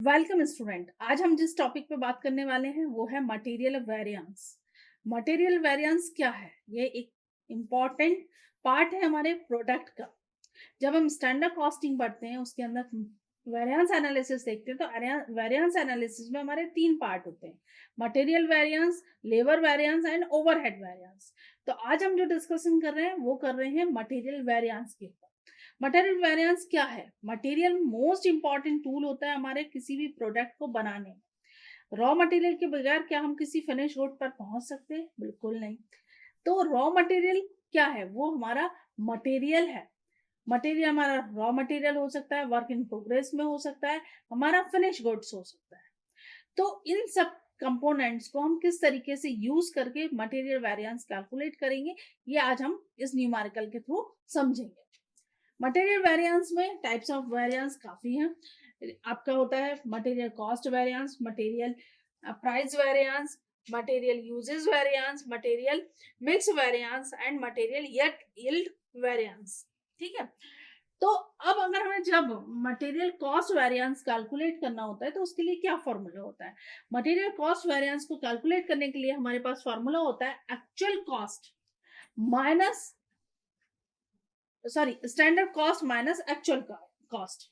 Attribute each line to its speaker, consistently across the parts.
Speaker 1: Welcome student. आज हम जिस टॉपिक पे बात करने वाले हैं वो है मटेरियल वेरिएंस। मटेरियल वेरिएंस क्या है? ये एक इम्पॉर्टेंट पार्ट है हमारे प्रोडक्ट का। जब हम स्टैंडर्ड कॉस्टिंग पढ़ते हैं उसके अंदर वेरिएंस एनालिसिस देखते हैं तो वेरिएंस एनालिसिस में हमारे तीन पार्ट होते हैं: material variance, labour variance and overhead variance. तो आज हम जो डिस्कशन कर रहे हैं वो कर रहे हैं मटेरियल वेरिएंस के ऊपर। मटेरियल वेरिएंस क्या है? मटेरियल मोस्ट इंपॉर्टेंट टूल होता है हमारे किसी भी प्रोडक्ट को बनाने में। रॉ मटेरियल के बगैर क्या हम किसी फिनिश गुड पर पहुंच सकते हैं? बिल्कुल नहीं। तो रॉ मटेरियल क्या है? वो हमारा मटेरियल है। मटेरियल हमारा रॉ मटेरियल हो सकता है, वर्क इन प्रोग्रेस में हो सकता है, हमारा फिनिश गुड्स हो सकता है। तो इन सब कंपोनेंट्स को हम किस तरीके से यूज करके मटेरियल वेरिएंस कैलकुलेट करेंगे, ये आज हम इस न्यूमेरिकल के थ्रू समझेंगे। मटेरियल वेरिएंस में टाइप्स ऑफ वेरिएंस काफी हैं। आपका होता है material cost variance, material price variance, material usage variance, material mix variance and material yield variance. ठीक है। तो अब अगर हमें जब मटेरियल कॉस्ट वेरिएंस कैलकुलेट करना होता है तो उसके लिए क्या फॉर्मूला होता है? मटेरियल कॉस्ट वेरिएंस को कैलकुलेट करने के लिए हमारे पास फॉर्मूला होता है actual cost minus standard cost minus actual cost.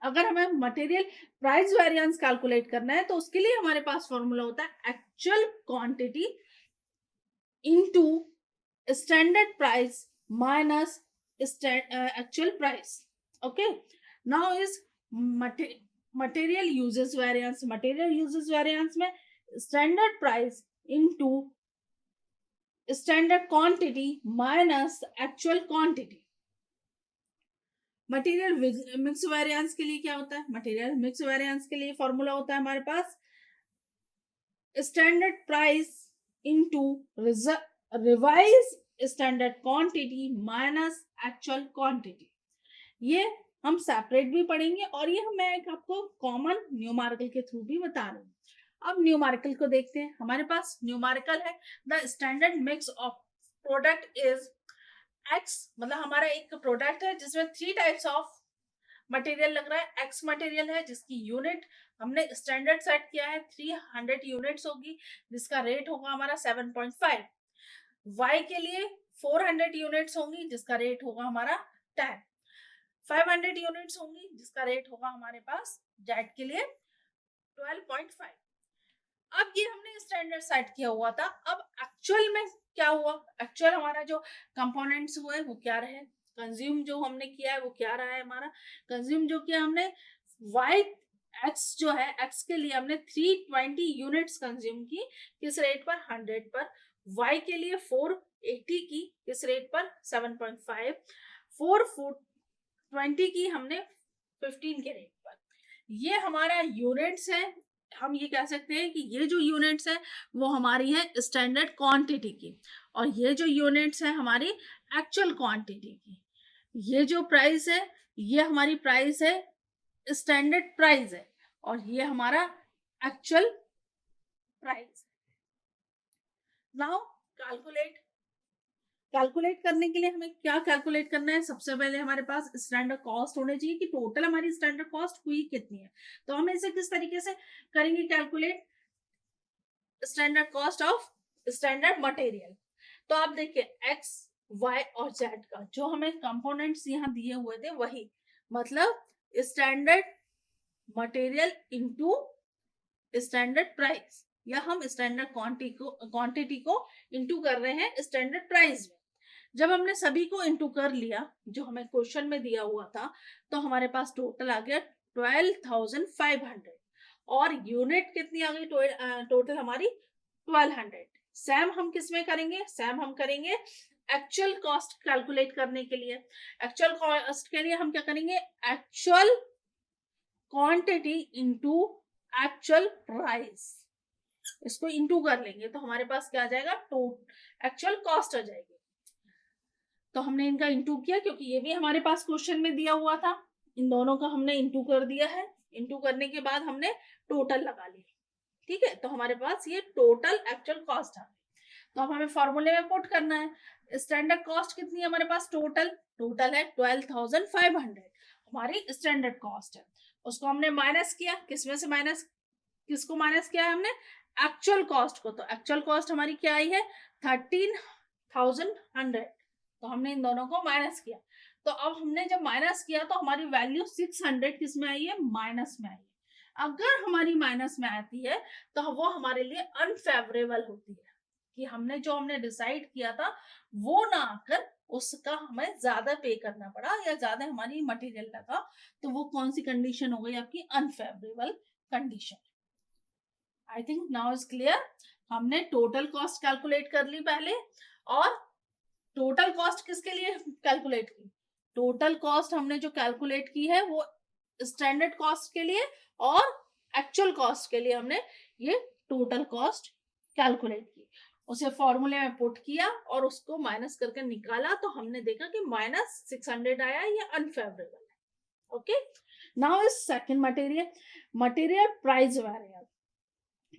Speaker 1: अगर हमें मटेरियल प्राइस वेरिएंस कैलकुलेट करना है तो उसके लिए हमारे पास फॉर्मूला होता है actual quantity into standard price minus actual price. Okay. Now is material usage variance. Material usage variance में standard price into standard quantity minus actual quantity. Material mix variance के लिए क्या होता है? मटेरियल मिक्स वेरिएंस के लिए formula होता है हमारे पास standard price into revise standard quantity minus actual quantity. ये हम सेपरेट भी पढ़ेंगे और ये मैं एक आपको कॉमन न्यूमेरिकल के थ्रू भी बता रही हूँ। अब न्यूमेरिकल को देखते हैं। हमारे पास न्यूमेरिकल है the standard mix of product is x. मतलब हमारा एक प्रोडक्ट है जिसमें थ्री टाइप्स ऑफ मटेरियल लग रहा है। एक्स मटेरियल है जिसकी यूनिट हमने स्टैंडर्ड सेट किया है 300 यूनिट्स होगी, जिसका रेट होगा हमारा 7.5। वाई के लिए 400 यूनिट्स होंगी जिसका रेट होगा हमारा 10। 500 यूनिट्स होंगी जिसका रेट होगा हमारे पास जेड के लिए 12.5। अब ये हमने स्टैंडर्ड सेट किया हुआ था। अब एक्चुअल में क्या हुआ? एक्चुअल हमारा जो कंपोनेंट्स हुए वो क्या रहे? कंज्यूम जो हमने किया है वो क्या रहा है? हमारा कंज्यूम जो किया हमने वाई एक्स जो है, एक्स के लिए हमने 320 यूनिट्स कंज्यूम की। किस रेट पर? 100 पर। वाई के लिए 480 की। किस रेट पर? 7.5। 420 की हमने 15 के रेट पर। ये हमारा यूनिट्स है। हम ये कह सकते हैं कि ये जो यूनिट्स है वो हमारी है स्टैंडर्ड क्वांटिटी की, और ये जो यूनिट्स है हमारी एक्चुअल क्वांटिटी की। ये जो प्राइस है ये हमारी प्राइस है, स्टैंडर्ड प्राइस है, और ये हमारा एक्चुअल प्राइस। नाउ कैलकुलेट करने के लिए हमें क्या कैलकुलेट करना है? सबसे पहले हमारे पास स्टैंडर्ड कॉस्ट होने चाहिए कि टोटल हमारी स्टैंडर्ड कॉस्ट हुई कितनी है। तो हम इसे किस तरीके से करेंगे calculate? Standard cost of standard material. तो आप देखिए एक्स वाई और जेड का जो हमें कंपोनेंट्स यहाँ दिए हुए थे वही, मतलब standard material into standard price, या हम स्टैंडर्ड क्वांटिटी को इंटू कर रहे हैं स्टैंडर्ड प्राइस में। जब हमने सभी को इंटू कर लिया जो हमें क्वेश्चन में दिया हुआ था तो हमारे पास टोटल आ गया 12,500, और यूनिट कितनी आ गई? टोटल हमारी 1200। सेम हम किस में करेंगे? सेम हम करेंगे एक्चुअल कॉस्ट कैलकुलेट करने के लिए। एक्चुअल कॉस्ट के लिए हम क्या करेंगे? Actual quantity into actual price, इसको इंटू कर लेंगे तो हमारे पास क्या आ जाएगा? एक्चुअल कॉस्ट आ जाएगी। तो हमने इनका इंटू किया क्योंकि ये भी हमारे पास क्वेश्चन में दिया हुआ था। इन दोनों का हमने इंटू कर दिया है। इंटू करने के बाद हमने टोटल लगा ली। ठीक है, तो हमारे पास ये टोटल एक्चुअल कॉस्ट आ गई। तो अब हमें फॉर्मूले में पुट करना है। स्टैंडर्ड कॉस्ट कितनी है हमारे पास? टोटल है 12,500 हमारी स्टैंडर्ड कॉस्ट है। उसको हमने माइनस किया, किसमें से माइनस, किसको माइनस किया है हमने, एक्चुअल कॉस्ट को। तो एक्चुअल कॉस्ट हमारी क्या आई है, 13,100। तो हमने इन दोनों को माइनस किया। तो अब हमने जब माइनस किया तो हमारी वैल्यू 600 किस में आई है, माइनस में आई है। अगर हमारी माइनस में आती है तो वो हमारे लिए अनफेवरेबल होती है, कि हमने डिसाइड किया था वो ना आकर उसका हमें ज्यादा पे करना पड़ा या ज्यादा हमारी मटेरियल लगा, तो वो कौन सी कंडीशन हो गई आपकी, unfavourable condition. I think now is clear. हमने टोटल कॉस्ट कैलकुलेट कर ली पहले, और टोटल कॉस्ट किसके लिए कैलकुलेट की, टोटल कॉस्ट हमने जो कैलकुलेट की है वो स्टैंडर्ड कॉस्ट के लिए और एक्चुअल कॉस्ट के लिए हमने ये टोटल कॉस्ट कैलकुलेट की, उसे फॉर्मूले में पुट किया और उसको माइनस करके निकाला, तो हमने देखा कि -600 आया, ये अनफेवरेबल है। Okay, now is second material price variance.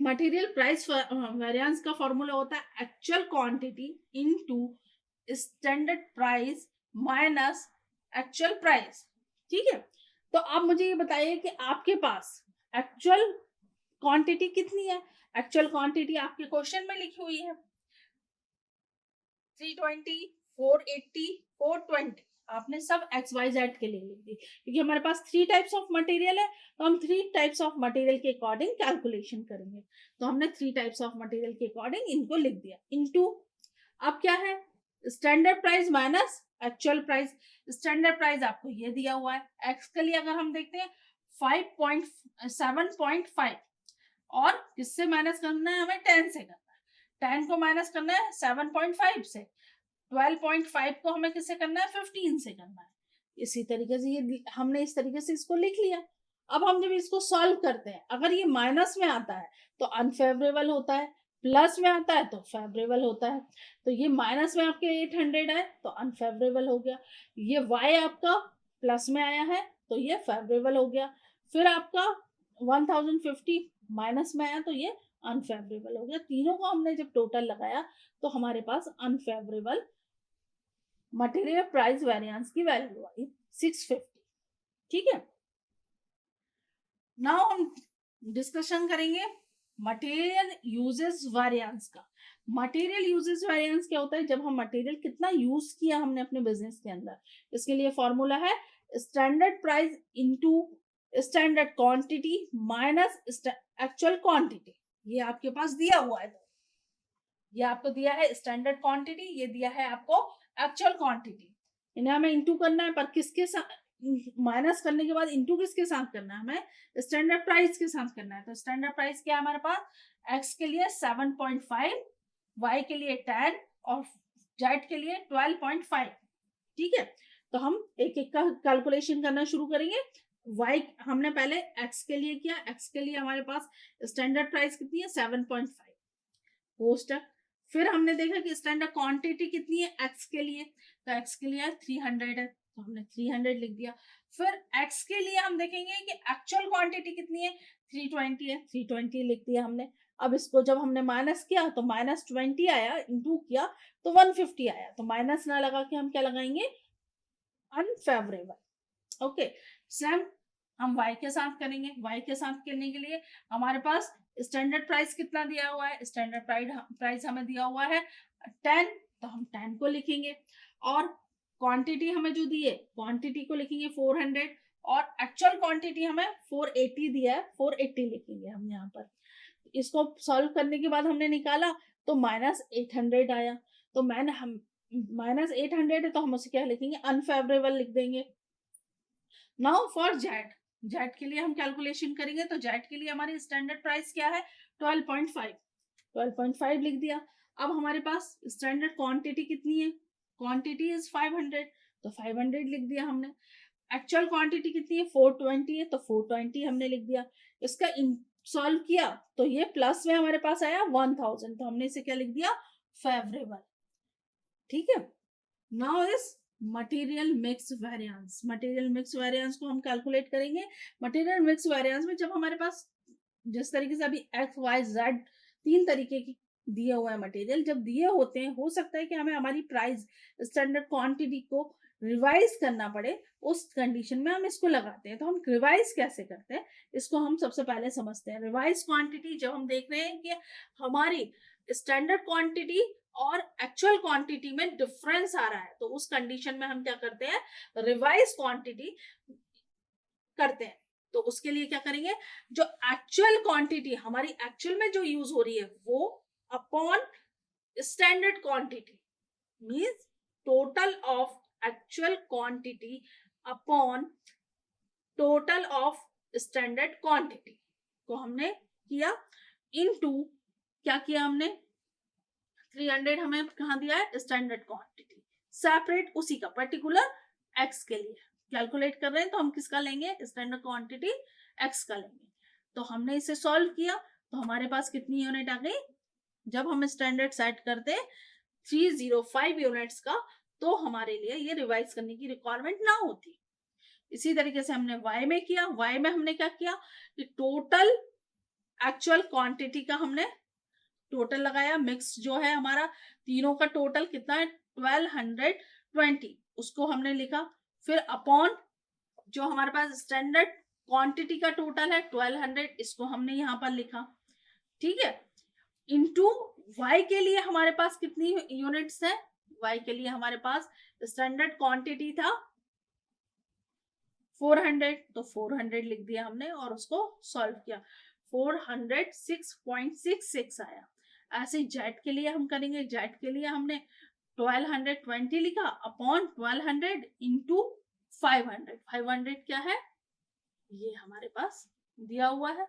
Speaker 1: Material price variance का फॉर्मूला होता है actual quantity into standard price minus actual price. ठीक है, तो आप मुझे ये बताइए कि आपके पास एक्चुअल क्वांटिटी कितनी है। एक्चुअल क्वांटिटी आपके क्वेश्चन में लिखी हुई है 320, 480, 420। आपने सब एक्स वाई जेड के लिए लिख दी, क्योंकि हमारे पास 3 टाइप्स ऑफ मटेरियल है, तो हम 3 टाइप्स ऑफ मटेरियल के अकॉर्डिंग कैलकुलेशन करेंगे। तो हमने 3 टाइप्स ऑफ मटेरियल के अकॉर्डिंग इनको लिख दिया इनटू, अब क्या है, standard price minus actual price. Standard price आपको ये दिया हुआ है, एक्स के लिए अगर हम देखते हैं 7.5, और किससे माइनस करना है, हमें 10 से करना है। 10 को माइनस करना है 7.5 से, 12.5 को हमें किससे करना है, 15 से करना है। इसी तरीके से ये हमने इस तरीके से इसको लिख लिया। अब हम जब इसको सॉल्व करते हैं, अगर ये माइनस में आता है तो अनफेवरेबल होता है, प्लस में आता है तो फेवरेबल होता है। तो ये माइनस में आपके 800 है तो अनफेवरेबल हो गया, ये y आपका प्लस में आया है तो ये फेवरेबल हो गया, फिर आपका 1050 माइनस में आया तो ये अनफेवरेबल हो गया। तीनों को हमने जब टोटल लगाया तो हमारे पास अनफेवरेबल मटेरियल प्राइस वेरिएंस की वैल्यू आई 650। ठीक है, नाउ हम डिस्कशन करेंगे मटेरियल यूजेस वेरिएंस का। मटेरियल यूजेस वेरिएंस क्या होता है, जब हम मटेरियल कितना यूज किया हमने अपने बिजनेस के अंदर। इसके लिए फॉर्मूला है standard price into standard quantity minus actual quantity. ये आपके पास दिया हुआ है, ये आपको दिया है स्टैंडर्ड क्वांटिटी, ये दिया है आपको एक्चुअल क्वांटिटी। इन्हें हमें इंटू करना है, पर किसके साथ माइनस करने के बाद इंटू किसके साथ करना है, हमें स्टैंडर्ड प्राइस के साथ करना है। तो स्टैंडर्ड प्राइस क्या है हमारे पास, एक्स के लिए 7.5, वाई के लिए 10 और जेड के लिए 12.5। ठीक है, तो हम एक एक का कैलकुलेशन करना शुरू करेंगे। वाई हमने पहले एक्स के लिए किया, एक्स के लिए हमारे पास स्टैंडर्ड प्राइस कितनी है 7.5 पोस्ट। फिर हमने देखा कि स्टैंडर्ड क्वांटिटी कितनी है एक्स के लिए, तो एक्स के लिए 300 है तो हमने 300 लिख दिया। फिर एक्स के लिए हम देखेंगे कि एक्चुअल क्वांटिटी कितनी है, 320 है, 320 लिख दिया हमने। अब इसको जब हमने माइनस किया तो -20 आया, इंटू किया तो 150 आया, तो माइनस ना लगा के हम क्या लगाएंगे, अनफेवरेबल। ओके, सेम हम y के साथ करेंगे। y के साथ करने के लिए हमारे पास स्टैंडर्ड प्राइस कितना दिया हुआ है, स्टैंडर्ड प्राइस हमें दिया हुआ है 10, तो हम 10 को लिखेंगे, और क्वांटिटी हमें जो दी है क्वांटिटी को लिखेंगे 400, और एक्चुअल क्वांटिटी हमें 480 दिया है, 480 लिखेंगे हम यहाँ पर। इसको सॉल्व करने के बाद हमने निकाला तो -800 आया, तो मैंने हम -800 है तो हम उसे क्या लिखेंगे, अनफेवरेबल लिख देंगे। नाउ फॉर जेड, जेड के लिए हम कैलकुलेशन करेंगे, तो जेड के लिए हमारी स्टैंडर्ड प्राइस क्या है 12.5, 12.5 लिख दिया। अब हमारे पास स्टैंडर्ड क्वांटिटी कितनी है, क्वांटिटी इज 500, तो 500 लिख दिया हमने। एक्चुअल क्वांटिटी कितनी है 420 है, तो 420 हमने लिख दिया। इसका सॉल्व किया तो ये प्लस में हमारे पास आया 1000, तो हमने इसे क्या लिख दिया, फेवरेबल। ठीक है, now is material mix variance. Material mix variance को हम कैलकुलेट करेंगे। मटेरियल मिक्स वेरिएंस में जब हमारे पास जिस तरीके से अभी एक्स वाई जेड 3 तरीके की दिए हुए हैं मटेरियल, जब दिए होते हैं हो सकता है कि हमें हमारी प्राइस स्टैंडर्ड क्वांटिटी को रिवाइज करना पड़े, उस कंडीशन में हम इसको लगाते हैं। तो हम रिवाइज कैसे करते हैं, इसको हम सबसे पहले समझते हैं। रिवाइज क्वांटिटी जब हम देख रहे हैं कि हमारी स्टैंडर्ड क्वांटिटी और एक्चुअल क्वांटिटी में डिफरेंस आ रहा है, तो उस कंडीशन में हम क्या करते हैं, रिवाइज क्वांटिटी करते हैं। तो उसके लिए क्या करेंगे, जो एक्चुअल क्वांटिटी हमारी एक्चुअल में जो यूज हो रही है वो upon standard quantity, means total of actual quantity upon total of standard quantity को हमने किया इनटू, क्या किया हमने, 300 हमें कहाँ दिया है, स्टैंडर्ड क्वांटिटी, सेपरेट उसी का पर्टिकुलर एक्स के लिए कैलकुलेट कर रहे हैं, तो हम किसका लेंगे, स्टैंडर्ड क्वांटिटी एक्स का लेंगे। तो हमने इसे सॉल्व किया, तो हमारे पास कितनी यूनिट आ गई, जब हम स्टैंडर्ड सेट करते 305 यूनिट्स का, तो हमारे लिए ये रिवाइज करने की रिक्वायरमेंट ना होती। इसी तरीके से हमने y में किया, y में हमने क्या किया कि टोटल एक्चुअल क्वांटिटी का हमने टोटल लगाया, मिक्स जो है हमारा तीनों का टोटल कितना है 1220, उसको हमने लिखा, फिर अपॉन जो हमारे पास स्टैंडर्ड क्वांटिटी का टोटल है 1200, इसको हमने यहाँ पर लिखा, ठीक है, इनटू y के लिए हमारे पास कितनी यूनिट्स है, y के लिए हमारे पास स्टैंडर्ड क्वांटिटी था 400, तो 400 लिख दिया हमने और उसको सॉल्व किया, 406.66 आया। ऐसे जेट के लिए हम करेंगे, जेट के लिए हमने 1220 लिखा अपॉन 1200 इंटू 500, 500 क्या है, ये हमारे पास दिया हुआ है।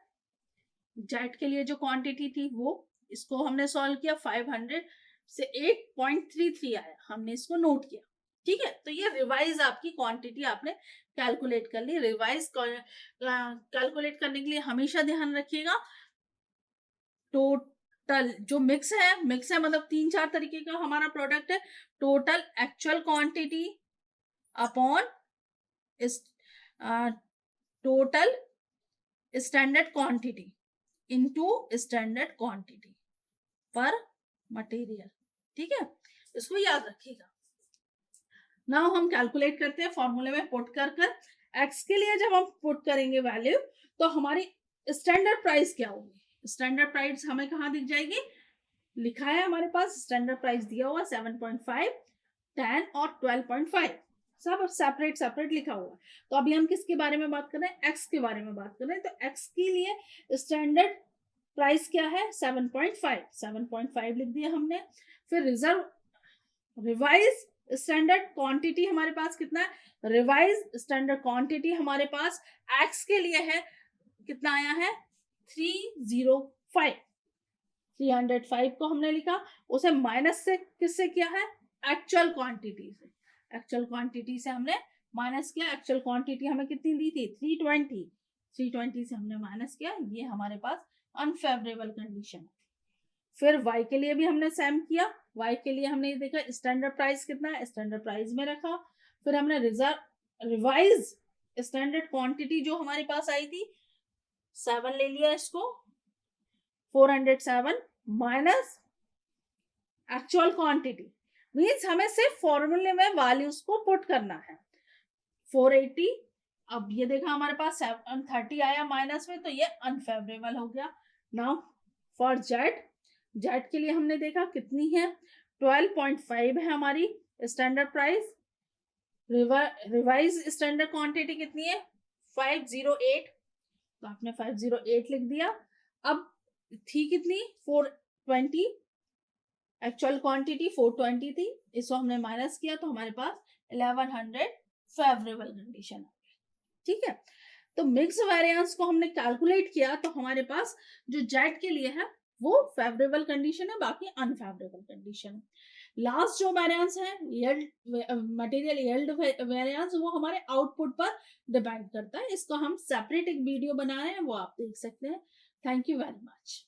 Speaker 1: जेट के लिए जो क्वांटिटी थी वो, इसको हमने सॉल्व किया, 500 से 8.33 आया, हमने इसको नोट किया, ठीक है। तो ये रिवाइज आपकी क्वांटिटी आपने कैलकुलेट कर ली। रिवाइज कैलकुलेट करने के लिए हमेशा ध्यान रखिएगा, टोटल जो मिक्स है मतलब 3-4 तरीके का हमारा प्रोडक्ट है, total actual quantity upon total standard quantity into standard quantity पर मटेरियल, ठीक है, इसको याद रखिएगा। नाउ हम कैलकुलेट करते हैं, फॉर्मूले में पुट कर एक्स के लिए जब हम पुट करेंगे वैल्यू, तो हमारी स्टैंडर्ड प्राइस क्या होगी, स्टैंडर्ड प्राइस हमें कहाँ दिख जाएगी, लिखा है हमारे पास स्टैंडर्ड प्राइस दिया हुआ 7.5, 10 और 12.5, सब सेपरेट सेपरेट लिखा हुआ। तो अभी हम किसके बारे में बात कर रहे हैं, एक्स के बारे में बात कर रहे हैं। तो एक्स के लिए स्टैंडर्ड प्राइस क्या है 7.5, 7.5 लिख दिया हमने। फिर रिवाइज स्टैंडर्ड क्वांटिटी हमारे पास कितना है, रिवाइज स्टैंडर्ड क्वांटिटी हमारे पास एक्स के लिए है, कितना आया है 305, 305 को हमने लिखा, उसे माइनस से किससे किया है, एक्चुअल क्वांटिटी से, एक्चुअल क्वांटिटी से हमने माइनस किया। एक्चुअल क्वांटिटी हमें कितनी दी थी 320, 320 से हमने माइनस किया, ये हमारे पास अनफेवरेबल कंडीशन है। फिर y के लिए भी हमने सेम किया, y के लिए हमने देखा स्टैंडर्ड प्राइस कितना है, स्टैंडर्ड प्राइस में रखा, फिर हमने रिवाइज स्टैंडर्ड क्वांटिटी जो हमारे पास आई थी 7 ले लिया, इसको 407 माइनस एक्चुअल क्वांटिटी, मींस हमें सिर्फ फॉर्मूले में वैल्यूज को पुट करना है, 480, अब ये देखा हमारे पास 730 आया माइनस में, तो ये अनफेवरेबल हो गया। नाउ फॉर जेट, जेट के लिए हमने देखा कितनी है 12.5 है हमारी standard price, revise standard quantity कितनी है 508, तो आपने 508 लिख दिया। अब थी कितनी 420, एक्चुअल क्वांटिटी 420 थी, इसको हमने माइनस किया, तो हमारे पास 1100 फेवरेबल कंडीशन है, ठीक है। तो मिक्स वेरिएंस को हमने कैलकुलेट किया, तो हमारे पास जो जेट के लिए है वो फेवरेबल कंडीशन है, बाकी अनफेवरेबल कंडीशन है। लास्ट जो वेरिएंस है मटेरियल यील्ड वेरिएंस, वो हमारे आउटपुट पर डिपेंड करता है, इसको हम सेपरेट एक वीडियो बना रहे हैं, वो आप देख सकते हैं। Thank you very much.